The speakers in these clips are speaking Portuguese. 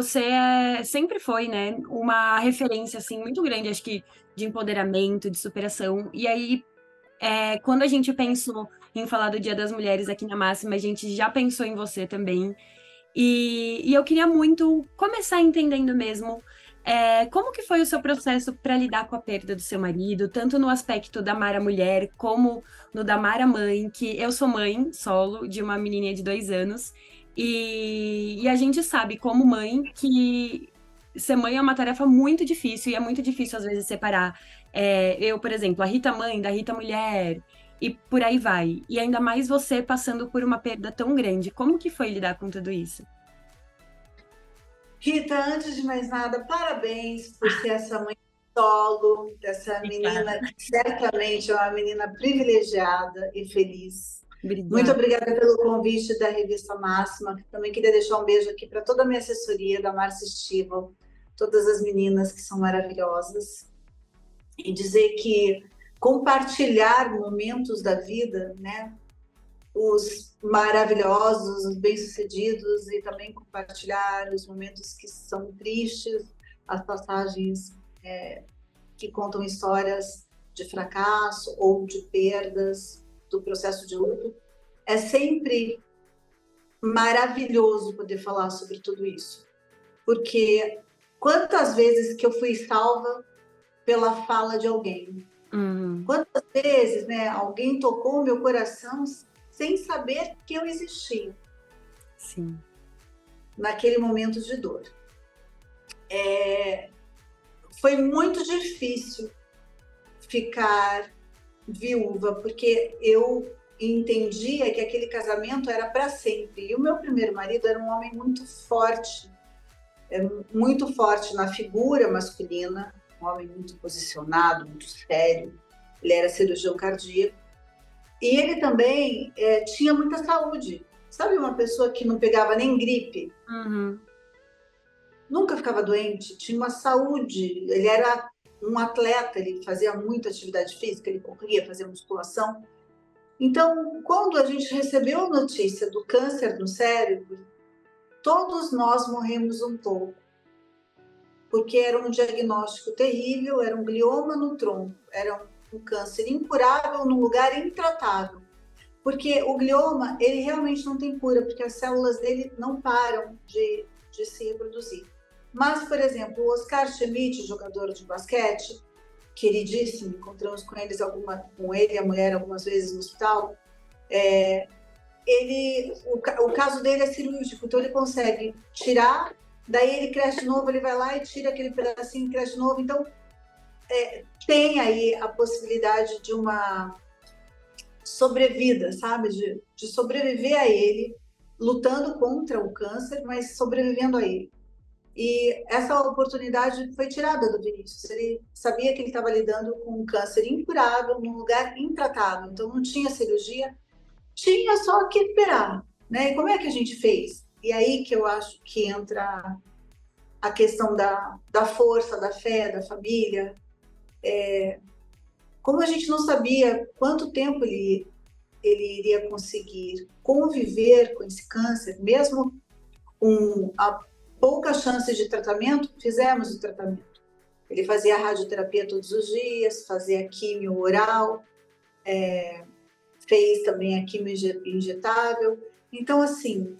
você sempre foi, né, uma referência, assim, muito grande, acho que de empoderamento, de superação. E aí, quando a gente pensou em falar do Dia das Mulheres aqui na Máxima, a gente já pensou em você também. E eu queria muito começar entendendo mesmo como que foi o seu processo para lidar com a perda do seu marido, tanto no aspecto da Mara mulher, como no da Mara mãe, que eu sou mãe solo de uma menininha de 2 anos, e a gente sabe, como mãe, que ser mãe é uma tarefa muito difícil, e é muito difícil, às vezes, separar eu, por exemplo, a Rita mãe da Rita mulher, e por aí vai. E ainda mais você passando por uma perda tão grande. Como que foi lidar com tudo isso? Rita, antes de mais nada, parabéns por ser essa mãe solo, dessa Obrigada. menina que certamente é uma menina privilegiada e feliz. Muito Obrigada. obrigada pelo convite da Revista Máxima. Também queria deixar um beijo aqui para toda a minha assessoria, da Márcia Estival, todas as meninas que são maravilhosas. E dizer que compartilhar momentos da vida, né? Os maravilhosos, os bem-sucedidos, e também compartilhar os momentos que são tristes, as passagens que contam histórias de fracasso ou de perdas do processo de luto. É sempre maravilhoso poder falar sobre tudo isso, porque quantas vezes que eu fui salva pela fala de alguém, Uhum. quantas vezes, né, alguém tocou meu coração sem saber que eu existia Sim. naquele momento de dor. Foi muito difícil ficar viúva, porque eu entendia que aquele casamento era para sempre. E o meu primeiro marido era um homem muito forte na figura masculina, um homem muito posicionado, muito sério. Ele era cirurgião cardíaco. E ele também tinha muita saúde. Sabe, uma pessoa que não pegava nem gripe? Uhum. Nunca ficava doente, tinha uma saúde, ele era um atleta, ele fazia muita atividade física, ele corria, fazia musculação. Então, quando a gente recebeu a notícia do câncer no cérebro, todos nós morremos um pouco, porque era um diagnóstico terrível, era um glioma no tronco, era um câncer incurável num lugar intratável. Porque o glioma, ele realmente não tem cura, porque as células dele não param de se reproduzir. Mas, por exemplo, o Oscar Schmidt, jogador de basquete, queridíssimo, encontramos com ele e a mulher algumas vezes no hospital, o caso dele é cirúrgico, então ele consegue tirar, daí ele cresce de novo, ele vai lá e tira aquele pedacinho e cresce de novo. Então, tem aí a possibilidade de uma sobrevida, sabe? De sobreviver a ele, lutando contra o câncer, mas sobrevivendo a ele. E essa oportunidade foi tirada do Vinícius. Ele sabia que ele estava lidando com um câncer incurável, num lugar intratável. Então, não tinha cirurgia, tinha só que esperar. Né? E como é que a gente fez? E aí que eu acho que entra a questão da força, da fé, da família. Como a gente não sabia quanto tempo ele iria conseguir conviver com esse câncer, mesmo com a pouca chance de tratamento, fizemos o tratamento. Ele fazia radioterapia todos os dias, fazia químio oral, fez também a químio injetável. Então, assim,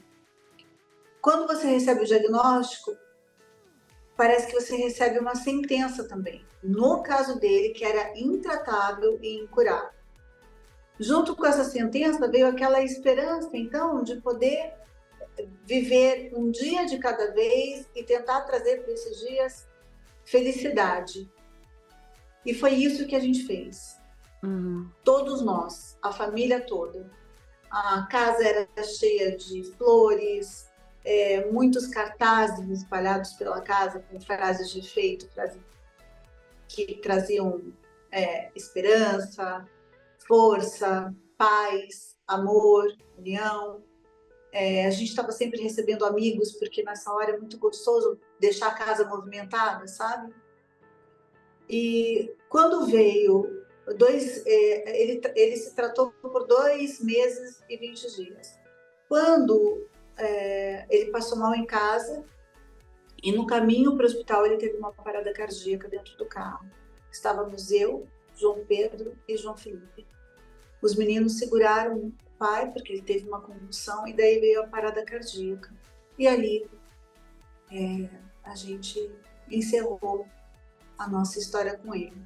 quando você recebe o diagnóstico, parece que você recebe uma sentença também. No caso dele, que era intratável e incurável. Junto com essa sentença veio aquela esperança, então, de poder viver um dia de cada vez e tentar trazer para esses dias felicidade. E foi isso que a gente fez. Uhum. Todos nós, a família toda. A casa era cheia de flores, muitos cartazes espalhados pela casa com frases de efeito, frases que traziam esperança, força, paz, amor, união. A gente estava sempre recebendo amigos, porque nessa hora é muito gostoso deixar a casa movimentada, sabe? E quando veio, ele se tratou por 2 meses e 20 dias. Quando ele passou mal em casa, E no caminho para o hospital ele teve uma parada cardíaca dentro do carro. Estávamos eu, João Pedro e João Felipe. Os meninos seguraram o pai porque ele teve uma convulsão e daí veio a parada cardíaca. E ali a gente encerrou a nossa história com ele.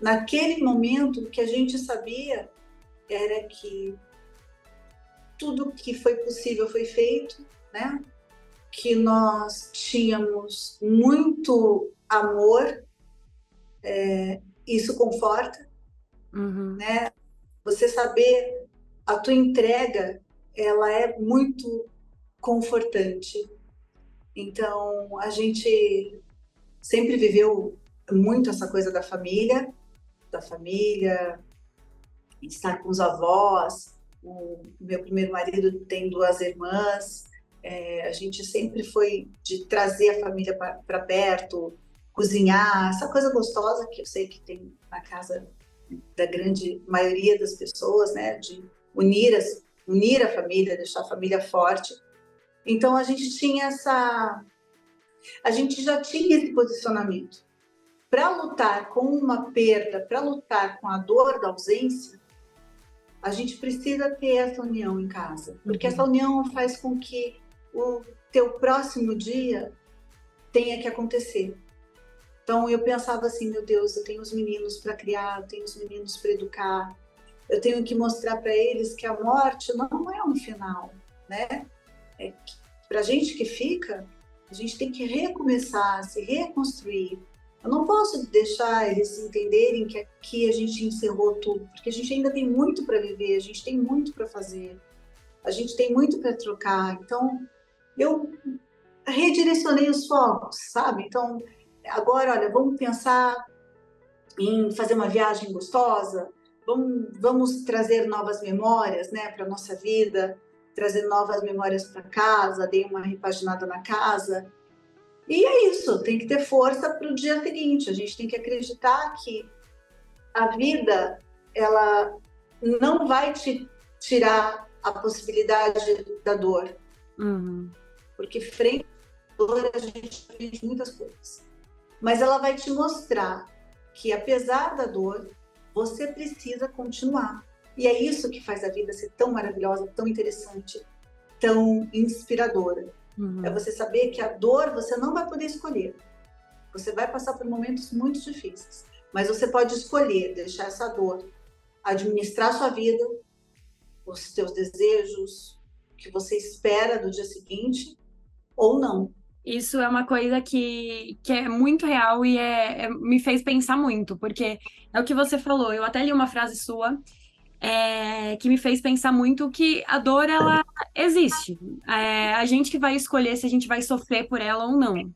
Naquele momento, o que a gente sabia era que tudo que foi possível foi feito, né? Que nós tínhamos muito amor, isso conforta, né? Você saber a tua entrega, ela é muito confortante. Então, a gente sempre viveu muito essa coisa da família, estar com os avós. O meu primeiro marido tem 2 irmãs. A gente sempre foi de trazer a família para perto, cozinhar, essa coisa gostosa que eu sei que tem na casa da grande maioria das pessoas, né? De unir a família, deixar a família forte. Então a gente já tinha esse posicionamento. Para lutar com uma perda, para lutar com a dor da ausência, a gente precisa ter essa união em casa, porque essa união faz com que o teu próximo dia tenha que acontecer. Então eu pensava assim, meu Deus, eu tenho os meninos para criar, eu tenho os meninos para educar, eu tenho que mostrar para eles que a morte não é um final, né? Para a gente que fica, a gente tem que recomeçar, se reconstruir. Eu não posso deixar eles entenderem que aqui a gente encerrou tudo, porque a gente ainda tem muito para viver, a gente tem muito para fazer, a gente tem muito para trocar. Então, eu redirecionei os focos, sabe? Então, agora, olha, vamos pensar em fazer uma viagem gostosa, vamos trazer novas memórias, né, para nossa vida, trazer novas memórias para casa, dei uma repaginada na casa. E é isso, tem que ter força para o dia seguinte. A gente tem que acreditar que a vida, ela não vai te tirar a possibilidade da dor. Porque frente à dor a gente aprende muitas coisas. Mas ela vai te mostrar que, apesar da dor, você precisa continuar. E é isso que faz a vida ser tão maravilhosa, tão interessante, tão inspiradora. É você saber que a dor você não vai poder escolher. Você vai passar por momentos muito difíceis, mas você pode escolher deixar essa dor administrar a sua vida, os teus desejos, o que você espera do dia seguinte, ou não. Isso é uma coisa que é muito real e me fez pensar muito, porque é o que você falou. Eu até li uma frase sua que me fez pensar muito que a dor, ela existe. A gente que vai escolher se a gente vai sofrer por ela ou não.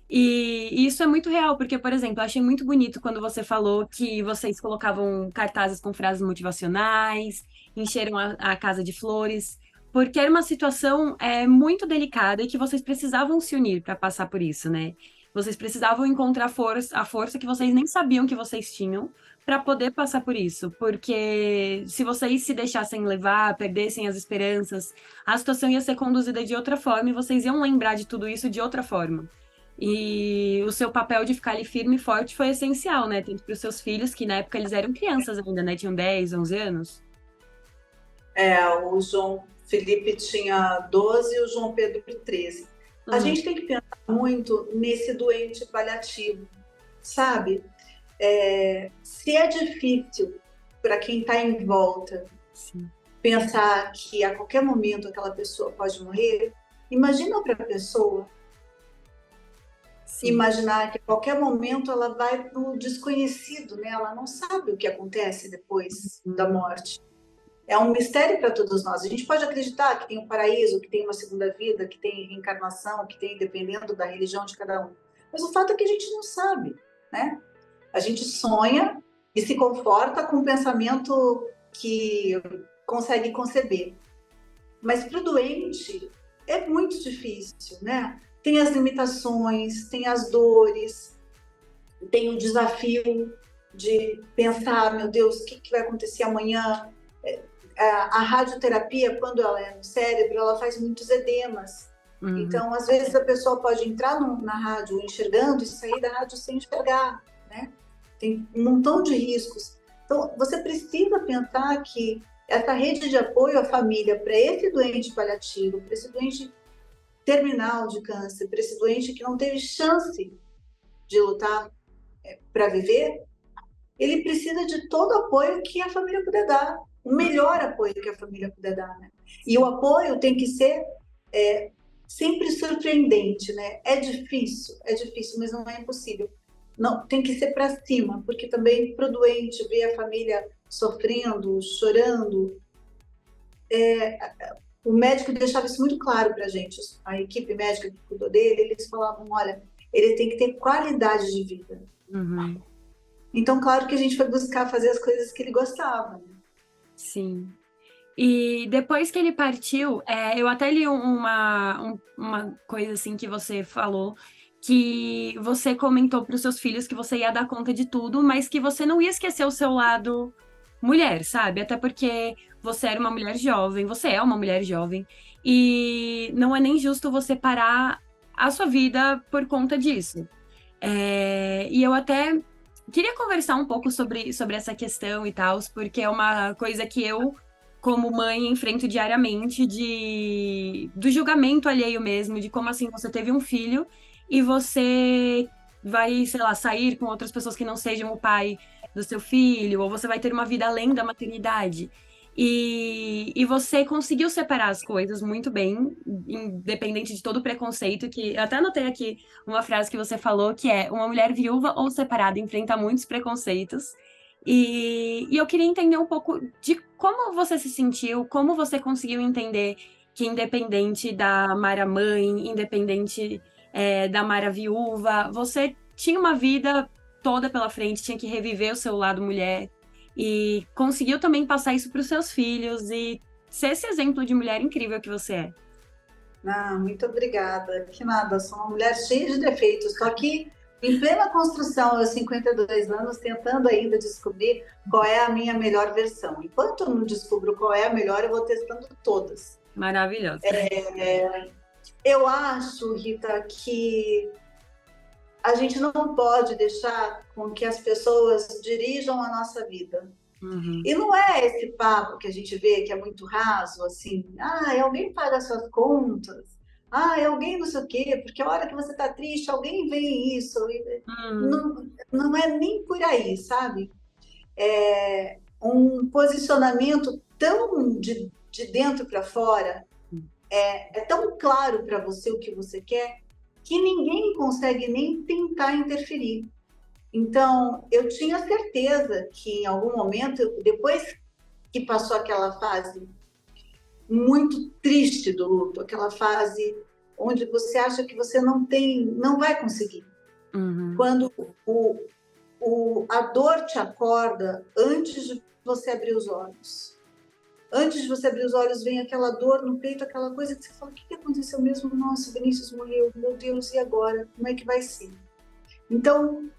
E isso é muito real, porque, por exemplo, eu achei muito bonito quando você falou que vocês colocavam cartazes com frases motivacionais, encheram a casa de flores, porque era uma situação muito delicada e que vocês precisavam se unir para passar por isso, né? Vocês precisavam encontrar a força que vocês nem sabiam que vocês tinham para poder passar por isso, porque se vocês se deixassem levar, perdessem as esperanças, a situação ia ser conduzida de outra forma e vocês iam lembrar de tudo isso de outra forma. E o seu papel de ficar ali firme e forte foi essencial, né? Tanto para os seus filhos, que na época eles eram crianças ainda, né? Tinham 10, 11 anos. O João Felipe tinha 12 e o João Pedro 13. A gente tem que pensar muito nesse doente paliativo, sabe? Se é difícil para quem está em volta pensar que a qualquer momento aquela pessoa pode morrer, imagina para a pessoa imaginar que a qualquer momento ela vai para o desconhecido, né? Ela não sabe o que acontece depois da morte. É um mistério para todos nós. A gente pode acreditar que tem um paraíso, que tem uma segunda vida, que tem reencarnação, que tem, dependendo da religião de cada um. Mas o fato é que a gente não sabe, né? A gente sonha e se conforta com um pensamento que consegue conceber. Mas para o doente é muito difícil, né? Tem as limitações, tem as dores, tem o desafio de pensar, meu Deus, o que vai acontecer amanhã? A radioterapia, quando ela é no cérebro, ela faz muitos edemas. Uhum. Então, às vezes, a pessoa pode entrar na rádio enxergando e sair da rádio sem enxergar, né? Tem um montão de riscos. Então, você precisa pensar que essa rede de apoio à família para esse doente paliativo, para esse doente terminal de câncer, para esse doente que não teve chance de lutar para viver, ele precisa de todo o apoio que a família puder dar, o melhor apoio que a família puder dar, né? E o apoio tem que ser sempre surpreendente, né? É difícil, mas não é impossível. Não, tem que ser para cima, porque também para o doente ver a família sofrendo, chorando, o médico deixava isso muito claro para a gente, a equipe médica que cuidou dele, eles falavam, olha, ele tem que ter qualidade de vida. Uhum. Então, claro que a gente foi buscar fazer as coisas que ele gostava. Sim. E depois que ele partiu, eu até li uma coisa assim que você falou, que você comentou para os seus filhos que você ia dar conta de tudo, mas que você não ia esquecer o seu lado mulher, sabe? Até porque você era uma mulher jovem, você é uma mulher jovem, e não é nem justo você parar a sua vida por conta disso. E eu até queria conversar um pouco sobre essa questão e tal, porque é uma coisa que eu, como mãe, enfrento diariamente do julgamento alheio mesmo, de como assim você teve um filho e você vai, sei lá, sair com outras pessoas que não sejam o pai do seu filho, ou você vai ter uma vida além da maternidade. E você conseguiu separar as coisas muito bem, independente de todo o preconceito, que eu até anotei aqui uma frase que você falou, que é: uma mulher viúva ou separada enfrenta muitos preconceitos. E eu queria entender um pouco de como você se sentiu, como você conseguiu entender que independente da Mara mãe, independente da Mara viúva, você tinha uma vida toda pela frente, tinha que reviver o seu lado mulher e conseguiu também passar isso para os seus filhos e ser esse exemplo de mulher incrível que você é. Ah, muito obrigada. Que nada, sou uma mulher cheia de defeitos. Estou aqui em plena construção, aos 52 anos, tentando ainda descobrir qual é a minha melhor versão. Enquanto eu não descubro qual é a melhor, eu vou testando todas. Maravilhosa. Eu acho, Rita, que a gente não pode deixar com que as pessoas dirijam a nossa vida. Uhum. E não é esse papo que a gente vê que é muito raso, assim, alguém paga suas contas, alguém não sei o quê, porque a hora que você está triste, alguém vê isso. Não, não é nem por aí, sabe? É um posicionamento tão de dentro para fora, é tão claro para você o que você quer, que ninguém consegue nem tentar interferir. Então, eu tinha certeza que em algum momento, depois que passou aquela fase muito triste do luto, aquela fase onde você acha que você não vai conseguir. Uhum. Quando a dor te acorda antes de você abrir os olhos. Antes de você abrir os olhos, vem aquela dor no peito, aquela coisa que você fala, o que aconteceu mesmo? Nossa, Vinícius morreu, meu Deus, e agora? Como é que vai ser? Então,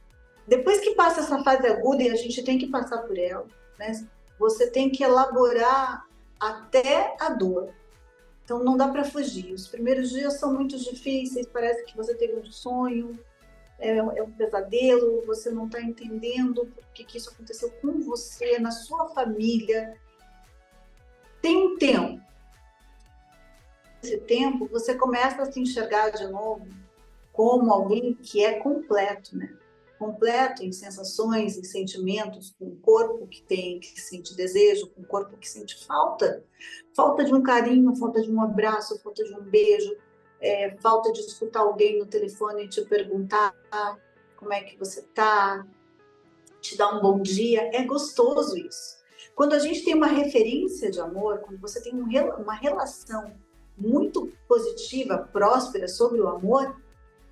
depois que passa essa fase aguda, e a gente tem que passar por ela, né? Você tem que elaborar até a dor. Então, não dá para fugir. Os primeiros dias são muito difíceis, parece que você teve um sonho, é um pesadelo, você não está entendendo por que isso aconteceu com você, na sua família. Tem um tempo. Esse tempo, você começa a se enxergar de novo como alguém que é completo, né? Completo em sensações, em sentimentos, com um corpo que sente desejo, com um corpo que sente falta de um carinho, falta de um abraço, falta de um beijo, falta de escutar alguém no telefone e te perguntar como é que você está, te dar um bom dia. É gostoso isso. Quando a gente tem uma referência de amor, quando você tem uma relação muito positiva, próspera sobre o amor,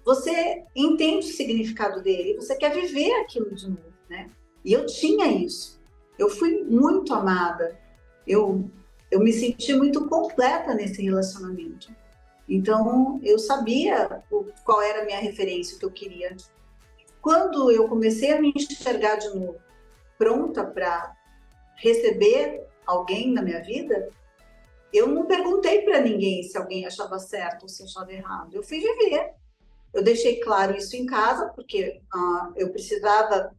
você entende o significado dele, você quer viver aquilo de novo, né? E eu tinha isso. Eu fui muito amada. Eu me senti muito completa nesse relacionamento. Então, eu sabia qual era a minha referência, o que eu queria. Quando eu comecei a me enxergar de novo, pronta para receber alguém na minha vida, eu não perguntei para ninguém se alguém achava certo ou se achava errado. Eu fui viver. Eu deixei claro isso em casa, porque eu precisava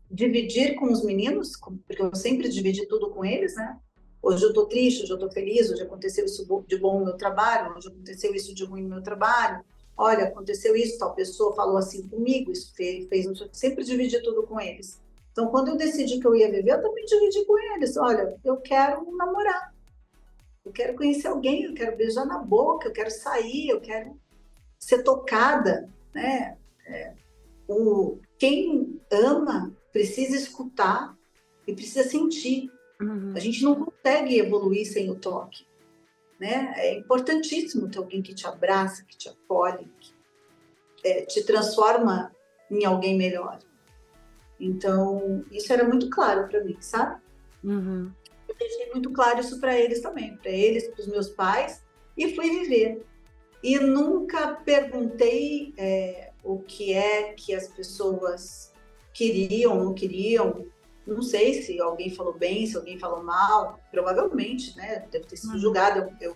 dividir com os meninos, porque eu sempre dividi tudo com eles, né? Hoje eu estou triste, hoje eu estou feliz, hoje aconteceu isso de bom no meu trabalho, hoje aconteceu isso de ruim no meu trabalho. Olha, aconteceu isso, tal pessoa falou assim comigo, isso fez sempre dividi tudo com eles. Então, quando eu decidi que eu ia viver, eu também dividi com eles. Olha, eu quero namorar, eu quero conhecer alguém, eu quero beijar na boca, eu quero sair, eu quero ser tocada, né? Quem ama precisa escutar e precisa sentir. A gente não consegue evoluir sem o toque, né? É importantíssimo ter alguém que te abraça, que te acolhe, que te transforma em alguém melhor. Então, isso era muito claro para mim, sabe? Eu deixei muito claro isso para eles também, para eles, para os meus pais, e fui viver. E nunca perguntei o que é que as pessoas queriam, não queriam. Não sei se alguém falou bem, se alguém falou mal. Provavelmente, né? Deve ter sido julgado. Eu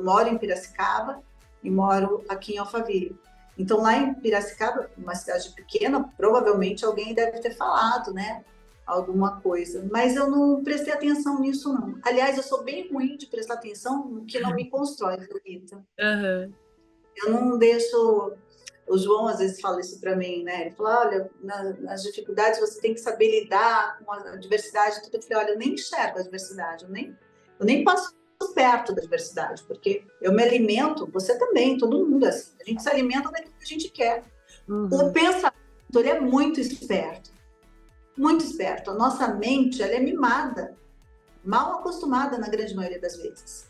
moro em Piracicaba e moro aqui em Alphaville. Então, lá em Piracicaba, uma cidade pequena, provavelmente alguém deve ter falado, né? Alguma coisa. Mas eu não prestei atenção nisso, não. Aliás, eu sou bem ruim de prestar atenção no que não me constrói, Rita. Eu não deixo... O João às vezes fala isso para mim, né? Ele fala, olha, nas dificuldades você tem que saber lidar com a diversidade. Eu falei, olha, eu nem enxergo a diversidade, eu nem passo perto da diversidade, porque eu me alimento, você também, todo mundo é assim. A gente se alimenta daquilo que a gente quer. O pensamento, ele é muito esperto. Muito esperto. A nossa mente, ela é mimada, mal acostumada na grande maioria das vezes.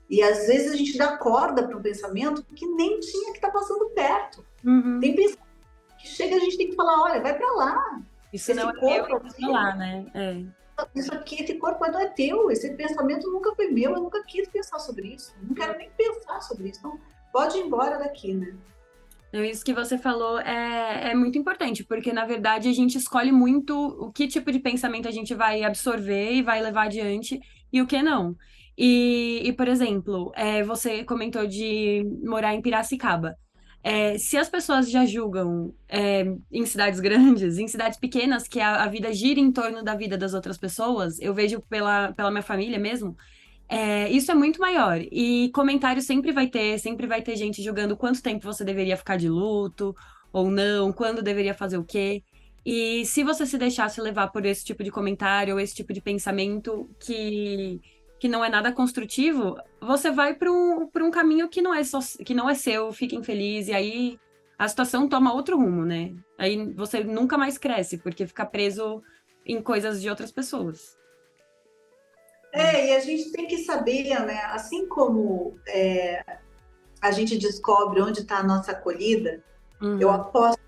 E às vezes a gente dá corda para um pensamento que nem tinha que estar passando perto. Tem pensamento que chega, a gente tem que falar, olha, vai para lá. Isso não é meu, vai lá, né? Isso aqui, esse corpo não é teu, esse pensamento nunca foi meu, eu nunca quis pensar sobre isso, eu não quero nem pensar sobre isso, então pode ir embora daqui, né? Isso que você falou é muito importante, porque na verdade a gente escolhe muito o que tipo de pensamento a gente vai absorver e vai levar adiante e o que não. Por exemplo, você comentou de morar em Piracicaba. Se as pessoas já julgam em cidades grandes, em cidades pequenas, que a vida gira em torno da vida das outras pessoas, eu vejo pela minha família mesmo. Isso é muito maior. E comentário sempre vai ter gente julgando quanto tempo você deveria ficar de luto ou não, quando deveria fazer o quê. E se você se deixasse levar por esse tipo de comentário ou esse tipo de pensamento que não é nada construtivo, você vai para um caminho que não é seu, fica infeliz, e aí a situação toma outro rumo, né? Aí você nunca mais cresce, porque fica preso em coisas de outras pessoas. E a gente tem que saber, né? Assim como a gente descobre onde está a nossa acolhida, eu aposto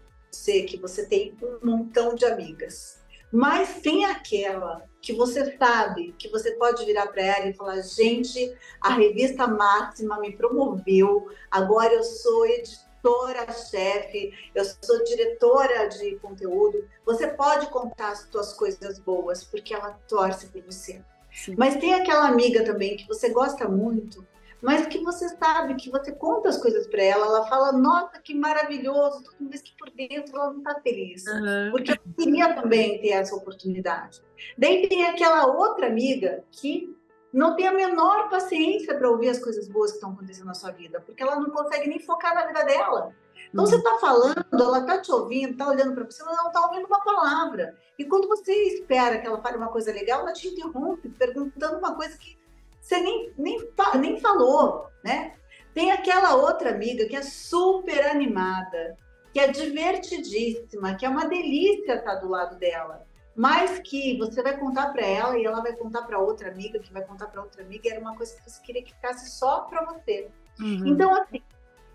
que você tem um montão de amigas. Mas tem aquela que você sabe que você pode virar para ela e falar, gente, a revista Máxima me promoveu, agora eu sou editora-chefe, eu sou diretora de conteúdo. Você pode contar as suas coisas boas, porque ela torce por você. Sim. Mas tem aquela amiga também que você gosta muito, mas que você sabe que você conta as coisas para ela, ela fala, nossa, que maravilhoso, tudo isso que por dentro ela não está feliz. Porque eu queria também ter essa oportunidade. Daí tem aquela outra amiga que não tem a menor paciência para ouvir as coisas boas que estão acontecendo na sua vida, porque ela não consegue nem focar na vida dela. Então, você está falando, ela está te ouvindo, está olhando para você, ela não está ouvindo uma palavra. E quando você espera que ela fale uma coisa legal, ela te interrompe, perguntando uma coisa que você nem falou, né? Tem aquela outra amiga que é super animada, que é divertidíssima, que é uma delícia estar do lado dela, mas que você vai contar para ela e ela vai contar para outra amiga, que vai contar para outra amiga, e era uma coisa que você queria que ficasse só para você. Então, assim,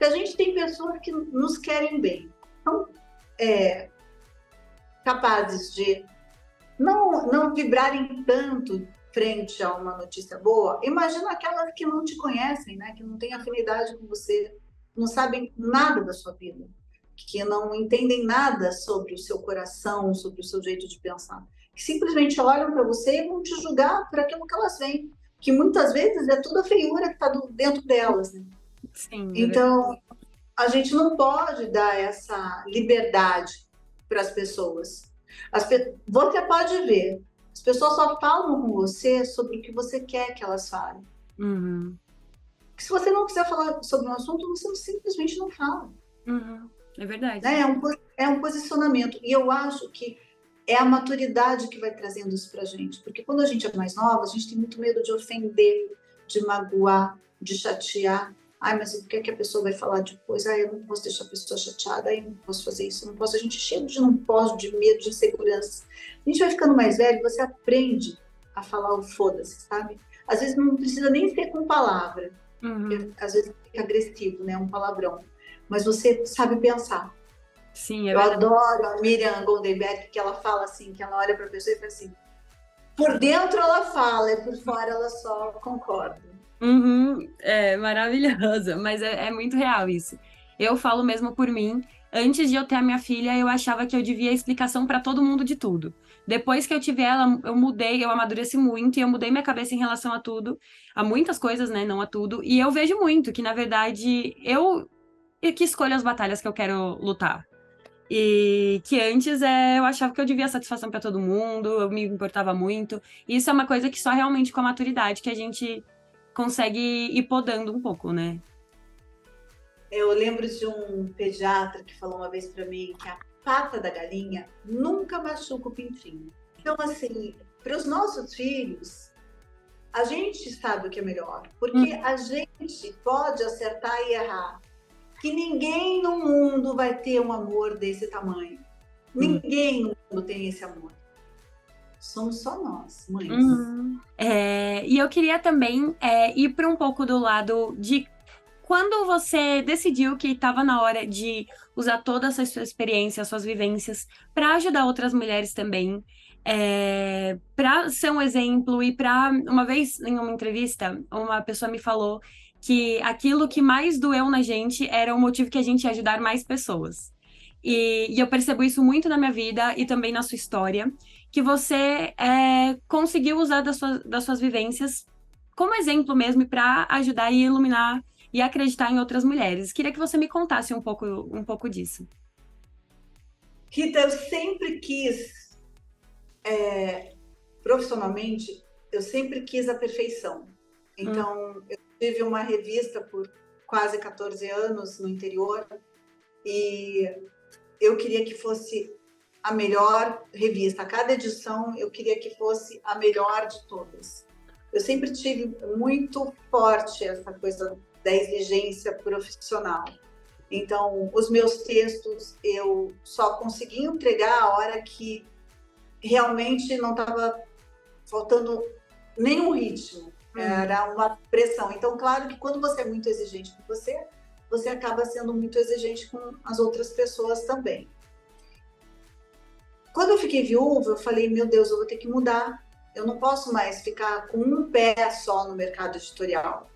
a gente tem pessoas que nos querem bem, são capazes de não vibrarem tanto frente a uma notícia boa. Imagina aquelas que não te conhecem, né? Que não têm afinidade com você, não sabem nada da sua vida, que não entendem nada sobre o seu coração, sobre o seu jeito de pensar, que simplesmente olham para você e vão te julgar por aquilo que elas veem. que muitas vezes é toda a feiura que está dentro delas, né? Sim, é verdade. Então, a gente não pode dar essa liberdade para as pessoas. Você pode ver, as pessoas só falam com você sobre o que você quer que elas falem. Uhum, Porque se você não quiser falar sobre um assunto, você simplesmente não fala. uhum, é verdade. Né? É um posicionamento. E eu acho que é a maturidade que vai trazendo isso para a gente. Porque quando a gente é mais nova, a gente tem muito medo de ofender, de magoar, de chatear. Ai, mas o que é que a pessoa vai falar depois? Ai, eu não posso deixar a pessoa chateada, ai, eu não posso fazer isso, eu não posso. A gente é cheio de não posso, de medo, de insegurança. A gente vai ficando mais velho, você aprende a falar o foda-se, sabe? Às vezes não precisa nem ser com palavra. Uhum, Às vezes fica agressivo, né? Um palavrão. Mas você sabe pensar. sim, é Eu verdade. adoro a Miriam Goldenberg, que ela fala assim, que ela olha para a pessoa e fala assim, por dentro ela fala e por fora ela só concorda. Uhum, é maravilhosa, mas é muito real isso. Eu falo mesmo por mim. Antes de eu ter a minha filha, eu achava que eu devia explicação para todo mundo de tudo. Depois que eu tive ela, eu mudei, eu amadureci muito e eu mudei minha cabeça em relação a tudo, a muitas coisas, né, não a tudo. E eu vejo muito que, na verdade, eu é que escolho as batalhas que eu quero lutar. E que antes eu achava que eu devia satisfação para todo mundo, eu me importava muito. E isso é uma coisa que só realmente com a maturidade que a gente consegue ir podando um pouco, né? Eu lembro de um pediatra que falou uma vez para mim que a pata da galinha nunca machuca o pintinho. Então, assim, para os nossos filhos, a gente sabe o que é melhor, porque Hum, a gente pode acertar e errar. Que ninguém no mundo vai ter um amor desse tamanho. sim. Ninguém no mundo tem esse amor. Somos só nós, mães. Uhum. E eu queria também ir para um pouco do lado de quando você decidiu que estava na hora de usar toda essa sua experiência, suas vivências, para ajudar outras mulheres também, para ser um exemplo e para uma vez em uma entrevista, uma pessoa me falou que aquilo que mais doeu na gente era o motivo que a gente ia ajudar mais pessoas. E eu percebo isso muito na minha vida e também na sua história, que você conseguiu usar das suas vivências como exemplo mesmo para ajudar e iluminar e acreditar em outras mulheres. Queria que você me contasse um pouco disso. Rita, eu sempre quis, profissionalmente, eu sempre quis a perfeição. Hum, Então, eu tive uma revista por quase 14 anos no interior e eu queria que fosse a melhor revista. A cada edição, eu queria que fosse a melhor de todas. Eu sempre tive muito forte essa coisa da exigência profissional. Então, os meus textos eu só consegui entregar a hora que realmente não estava faltando nenhum ritmo, hum, era uma pressão. Então, claro que quando você é muito exigente com você, você acaba sendo muito exigente com as outras pessoas também. Quando eu fiquei viúva, eu falei, meu Deus, eu vou ter que mudar. Eu não posso mais ficar com um pé só no mercado editorial,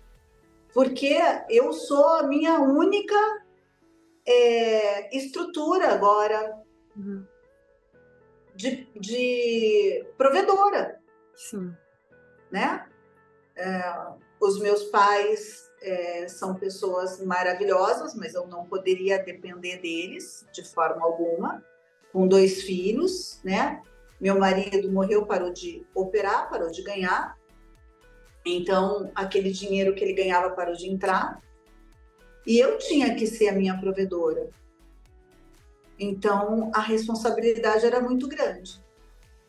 porque eu sou a minha única estrutura agora uhum, de provedora, sim. né? Os meus pais são pessoas maravilhosas, mas eu não poderia depender deles de forma alguma, com 2 filhos, né? Meu marido morreu, parou de operar, parou de ganhar, então aquele dinheiro que ele ganhava parou de entrar, e eu tinha que ser a minha provedora. Então a responsabilidade era muito grande.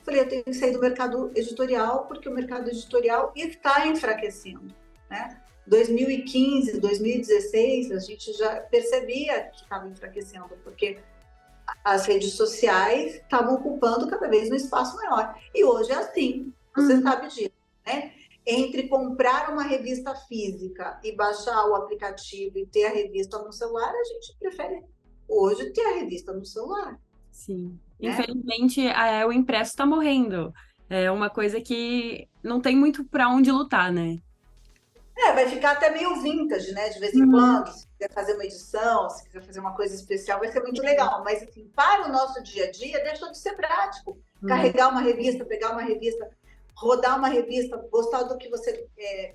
Falei, eu tenho que sair do mercado editorial, porque o mercado editorial está enfraquecendo, né? 2015, 2016, a gente já percebia que estava enfraquecendo, porque as redes sociais estavam ocupando cada vez um espaço maior. E hoje é assim, você Uhum. sabe disso, né? Entre comprar uma revista física e baixar o aplicativo e ter a revista no celular, a gente prefere hoje ter a revista no celular, Sim. né? Infelizmente, o impresso está morrendo. É uma coisa que não tem muito para onde lutar, né? Vai ficar até meio vintage, né? De vez em Uhum. quando, se quiser fazer uma edição, se quiser fazer uma coisa especial, vai ser muito legal. Mas, assim, para o nosso dia a dia, deixou de ser prático. Uhum. Carregar uma revista, pegar uma revista. rodar uma revista, gostar do que você,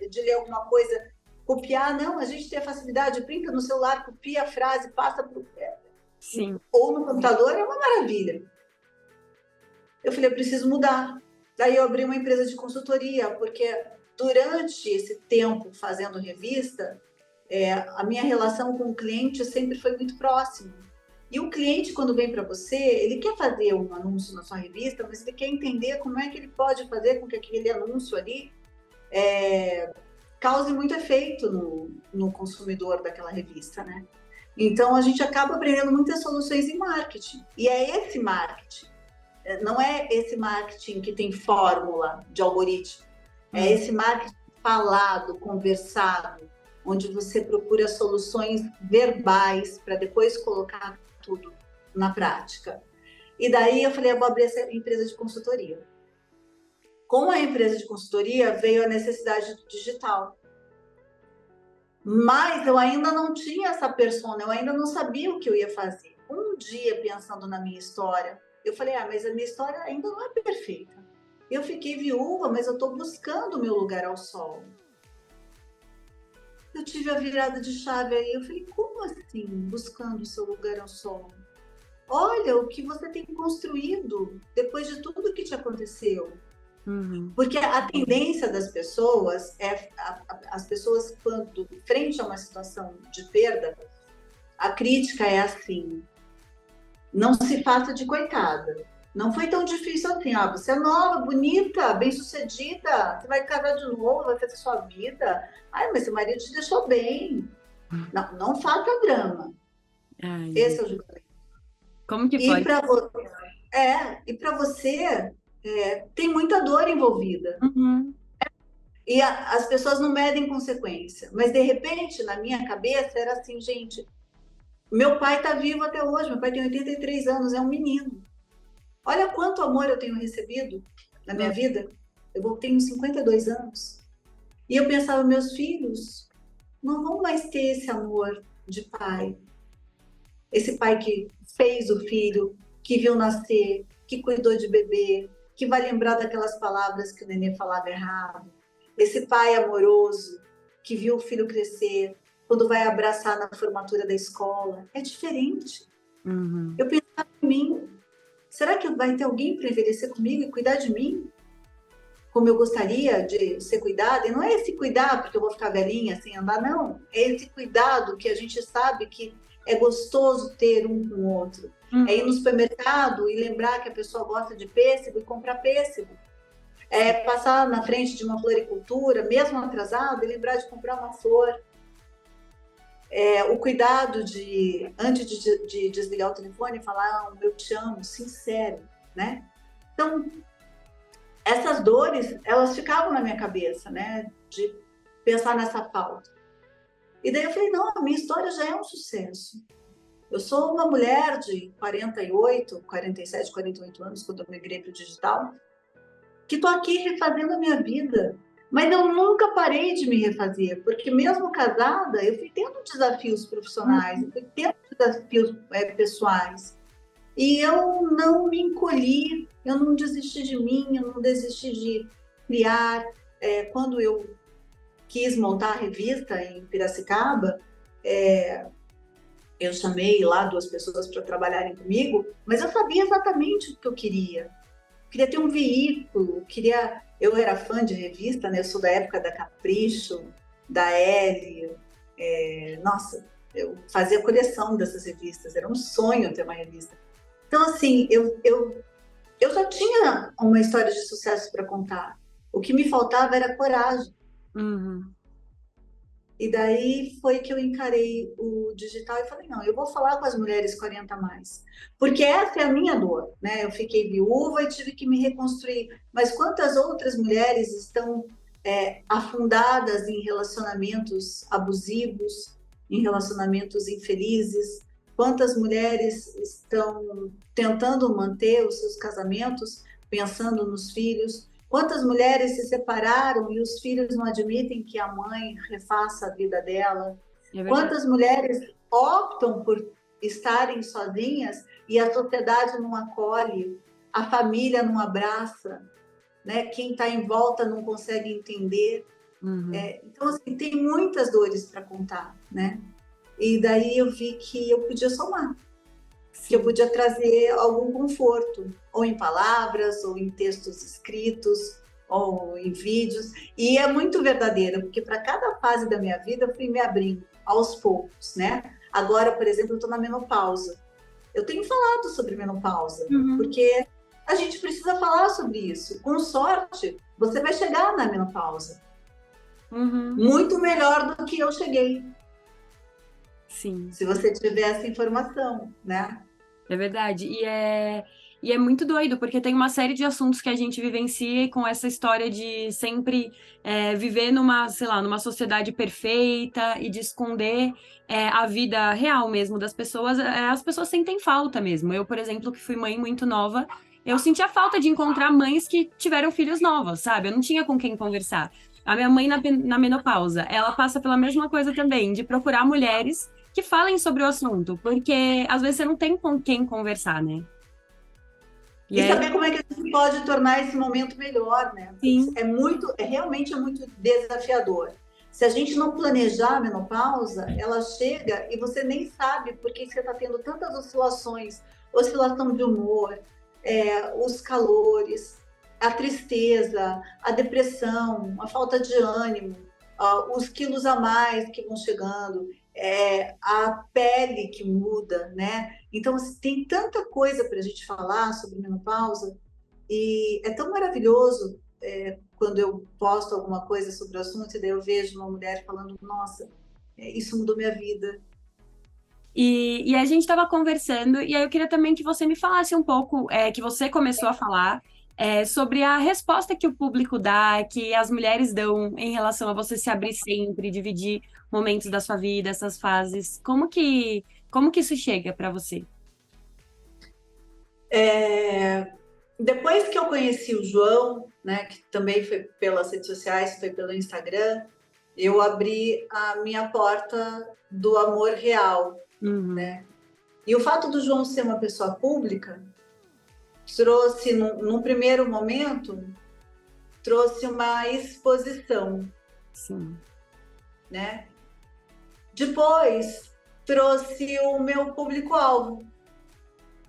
de ler alguma coisa, copiar, não, a gente tem a facilidade, printa no celular, copia a frase, passa para Sim. ou no computador, é uma maravilha. Eu falei, eu preciso mudar. Daí eu abri uma empresa de consultoria, porque durante esse tempo fazendo revista, a minha relação com o cliente sempre foi muito próxima. E o cliente, quando vem para você, ele quer fazer um anúncio na sua revista, mas ele quer entender como é que ele pode fazer com que aquele anúncio ali cause muito efeito no consumidor daquela revista, né? Então, a gente acaba aprendendo muitas soluções em marketing. E é esse marketing. Não é esse marketing que tem fórmula de algoritmo. É esse marketing falado, conversado, onde você procura soluções verbais para depois colocar tudo na prática. E daí eu falei, eu vou abrir essa empresa de consultoria. Com a empresa de consultoria veio a necessidade do digital. Mas eu ainda não tinha essa persona, eu ainda não sabia o que eu ia fazer. Um dia, pensando na minha história, eu falei, mas a minha história ainda não é perfeita. Eu fiquei viúva, mas eu estou buscando o meu lugar ao sol. Eu tive a virada de chave aí, eu falei, como assim, buscando o seu lugar ao sol? Olha o que você tem construído depois de tudo que te aconteceu. Porque a tendência das pessoas as pessoas, quando frente a uma situação de perda, a crítica é assim, não se faça de coitada. Não foi tão difícil assim, você é nova, bonita, bem-sucedida, você vai casar de novo, vai fazer sua vida. Mas seu marido te deixou bem. Não faça drama. Esse é o julgamento. Como que pode? E para você, tem muita dor envolvida. E as pessoas não medem consequência. Mas, de repente, na minha cabeça, era assim, gente, meu pai está vivo até hoje, meu pai tem 83 anos, é um menino. Olha quanto amor eu tenho recebido na minha vida. Eu tenho 52 anos. E eu pensava, meus filhos não vão mais ter esse amor de pai. Esse pai que fez o filho, que viu nascer, que cuidou de bebê, que vai lembrar daquelas palavras que o nenê falava errado. Esse pai amoroso, que viu o filho crescer, quando vai abraçar na formatura da escola. É diferente. Eu pensava em mim, será que vai ter alguém para envelhecer comigo e cuidar de mim? Como eu gostaria de ser cuidada? E não é esse cuidar porque eu vou ficar velhinha sem andar, não. É esse cuidado que a gente sabe que é gostoso ter um com o outro. É ir no supermercado e lembrar que a pessoa gosta de pêssego e comprar pêssego. É passar na frente de uma floricultura, mesmo atrasado, e lembrar de comprar uma flor. O cuidado de, antes de desligar o telefone, falar eu te amo, sincero, né? Então, essas dores, elas ficavam na minha cabeça, né? De pensar nessa falta. E daí eu falei, não, a minha história já é um sucesso. Eu sou uma mulher de 47, 48 anos, quando eu migrei para o digital, que estou aqui refazendo a minha vida. Mas eu nunca parei de me refazer, porque mesmo casada, eu fui tendo desafios profissionais, eu fui tendo desafios pessoais. E eu não me encolhi, eu não desisti de mim, eu não desisti de criar. Quando eu quis montar a revista em Piracicaba, eu chamei lá 2 pessoas para trabalharem comigo, mas eu sabia exatamente o que eu queria. Queria ter um veículo, eu era fã de revista, né? Eu sou da época da Capricho, da Elle, nossa, eu fazia coleção dessas revistas, era um sonho ter uma revista. Então, assim, eu já tinha uma história de sucesso para contar. O que me faltava era coragem. E daí foi que eu encarei o digital e falei, não, eu vou falar com as mulheres 40 a mais. Porque essa é a minha dor, né? Eu fiquei viúva e tive que me reconstruir. Mas quantas outras mulheres estão afundadas em relacionamentos abusivos, em relacionamentos infelizes? Quantas mulheres estão tentando manter os seus casamentos, pensando nos filhos? Quantas mulheres se separaram e os filhos não admitem que a mãe refaça a vida dela? Quantas mulheres optam por estarem sozinhas e a sociedade não acolhe, a família não abraça? né? Quem está em volta não consegue entender. Então, assim, tem muitas dores para contar, né? E daí eu vi que eu podia somar, que eu podia trazer algum conforto, ou em palavras, ou em textos escritos, ou em vídeos. E é muito verdadeiro, porque para cada fase da minha vida eu fui me abrindo aos poucos, né? Agora, por exemplo, eu estou na menopausa. Eu tenho falado sobre menopausa, porque a gente precisa falar sobre isso. Com sorte, você vai chegar na menopausa. Muito melhor do que eu cheguei. Sim. Se você tiver essa informação, né? É verdade. E é muito doido, porque tem uma série de assuntos que a gente vivencia e com essa história de sempre viver numa, sei lá, numa sociedade perfeita e de esconder a vida real mesmo das pessoas. As pessoas sentem falta mesmo. Eu, por exemplo, que fui mãe muito nova, eu sentia falta de encontrar mães que tiveram filhos novos, sabe? Eu não tinha com quem conversar. A minha mãe na menopausa, ela passa pela mesma coisa também, de procurar mulheres que falem sobre o assunto, porque às vezes você não tem com quem conversar, né? E saber como é que a gente pode tornar esse momento melhor, né? Sim. Realmente é muito desafiador. Se a gente não planejar a menopausa, ela chega e você nem sabe por que você está tendo tantas oscilações, oscilação de humor, os calores, a tristeza, a depressão, a falta de ânimo, os quilos a mais que vão chegando, a pele que muda, né? Então, assim, tem tanta coisa para a gente falar sobre menopausa e é tão maravilhoso quando eu posto alguma coisa sobre o assunto e daí eu vejo uma mulher falando, nossa, isso mudou minha vida. E a gente estava conversando, e aí eu queria também que você me falasse um pouco, que você começou a falar, sobre a resposta que o público dá, que as mulheres dão em relação a você se abrir sempre, dividir momentos da sua vida, essas fases. Como que isso chega para você? Depois que eu conheci o João, né, que também foi pelas redes sociais, foi pelo Instagram, eu abri a minha porta do amor real, né? E o fato do João ser uma pessoa pública trouxe, num primeiro momento, trouxe uma exposição. Sim. Né? Depois, trouxe o meu público-alvo,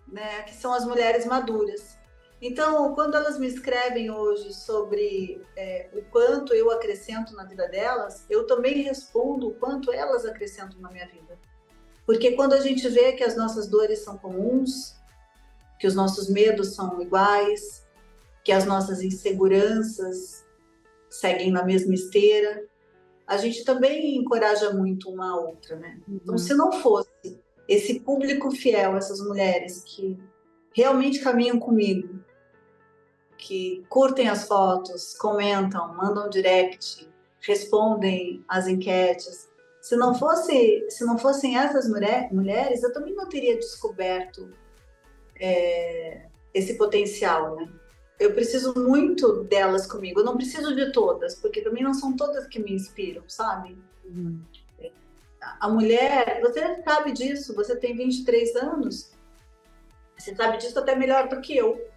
né? Que são as mulheres maduras. Então, quando elas me escrevem hoje sobre o quanto eu acrescento na vida delas, eu também respondo o quanto elas acrescentam na minha vida. Porque quando a gente vê que as nossas dores são comuns, que os nossos medos são iguais, que as nossas inseguranças seguem na mesma esteira, a gente também encoraja muito uma a outra, né? Então, se não fosse esse público fiel, essas mulheres que realmente caminham comigo, que curtem as fotos, comentam, mandam direct, respondem às enquetes, se não fossem essas mulheres, eu também não teria descoberto esse potencial, né? Eu preciso muito delas comigo, eu não preciso de todas, porque também não são todas que me inspiram, sabe? A mulher, você sabe disso, você tem 23 anos, você sabe disso até melhor do que eu.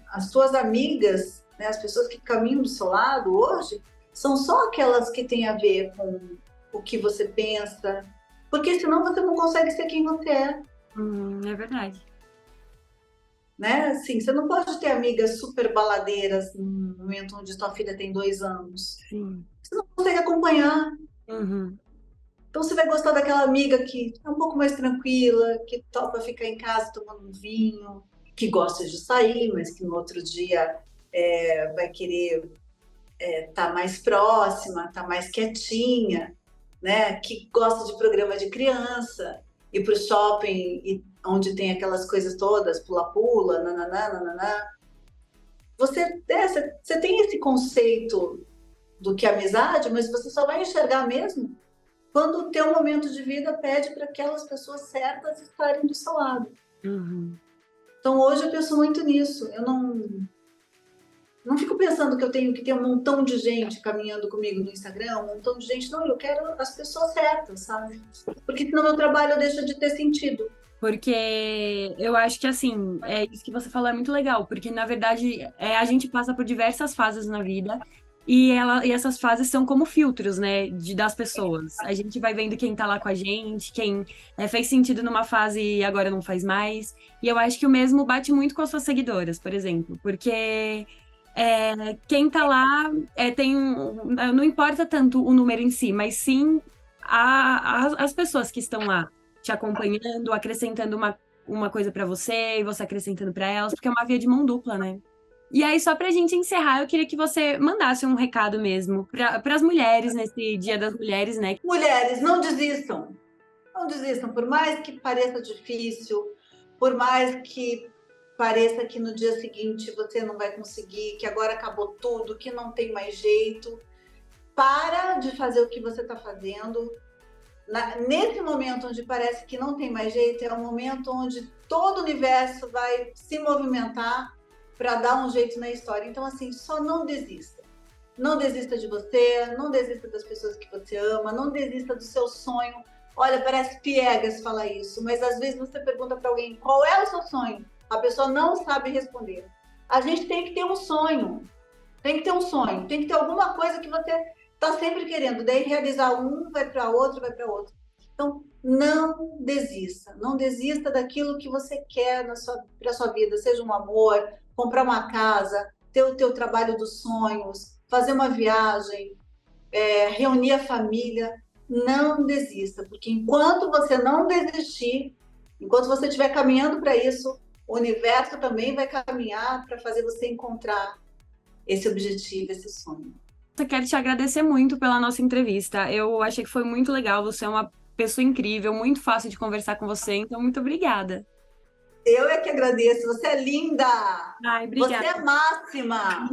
As suas amigas, né, as pessoas que caminham do seu lado hoje, são só aquelas que têm a ver com o que você pensa, porque senão você não consegue ser quem você é. É verdade. Né? Assim, você não pode ter amigas super baladeiras no momento onde sua filha tem 2 anos. Sim. Você não consegue acompanhar. Então você vai gostar daquela amiga que é um pouco mais tranquila, que topa ficar em casa tomando um vinho, que gosta de sair, mas que no outro dia vai querer estar mais próxima, estar mais quietinha, né? Que gosta de programa de criança, ir para o shopping onde tem aquelas coisas todas, pula-pula, nananã. Você tem esse conceito do que é amizade, mas você só vai enxergar mesmo quando o teu momento de vida pede para aquelas pessoas certas estarem do seu lado. Então, hoje eu penso muito nisso. Eu Não fico pensando que eu tenho que ter um montão de gente caminhando comigo no Instagram, um montão de gente. Não, eu quero as pessoas certas, sabe? Porque senão meu trabalho deixa de ter sentido. Porque eu acho que, assim, é isso que você falou é muito legal, porque, na verdade, a gente passa por diversas fases na vida e essas fases são como filtros, né, das pessoas. A gente vai vendo quem tá lá com a gente, quem fez sentido numa fase e agora não faz mais. E eu acho que o mesmo bate muito com as suas seguidoras, por exemplo, porque quem tá lá não importa tanto o número em si, mas sim as pessoas que estão lá te acompanhando, acrescentando uma coisa pra você e você acrescentando pra elas, porque é uma via de mão dupla, né? E aí, só pra gente encerrar, eu queria que você mandasse um recado mesmo para as mulheres nesse Dia das Mulheres, né? Mulheres, não desistam. Não desistam, por mais que pareça difícil, por mais que pareça que no dia seguinte você não vai conseguir, que agora acabou tudo, que não tem mais jeito. Para de fazer o que você está fazendo. Nesse momento onde parece que não tem mais jeito, é o momento onde todo o universo vai se movimentar para dar um jeito na história. Então, assim, só não desista. Não desista de você, não desista das pessoas que você ama, não desista do seu sonho. Olha, parece piegas falar isso, mas às vezes você pergunta para alguém qual é o seu sonho, a pessoa não sabe responder. A gente tem que ter um sonho, tem que ter um sonho, tem que ter alguma coisa que você está sempre querendo, daí realizar um, vai para outro, vai para outro. Então, não desista daquilo que você quer para a sua vida, seja um amor, comprar uma casa, ter o teu trabalho dos sonhos, fazer uma viagem, reunir a família. Não desista, porque enquanto você não desistir, enquanto você estiver caminhando para isso, o universo também vai caminhar para fazer você encontrar esse objetivo, esse sonho. Eu quero te agradecer muito pela nossa entrevista. Eu achei que foi muito legal. Você é uma pessoa incrível, muito fácil de conversar com você, então muito obrigada. Eu é que agradeço. Você é linda! Ai, Você obrigada. é máxima!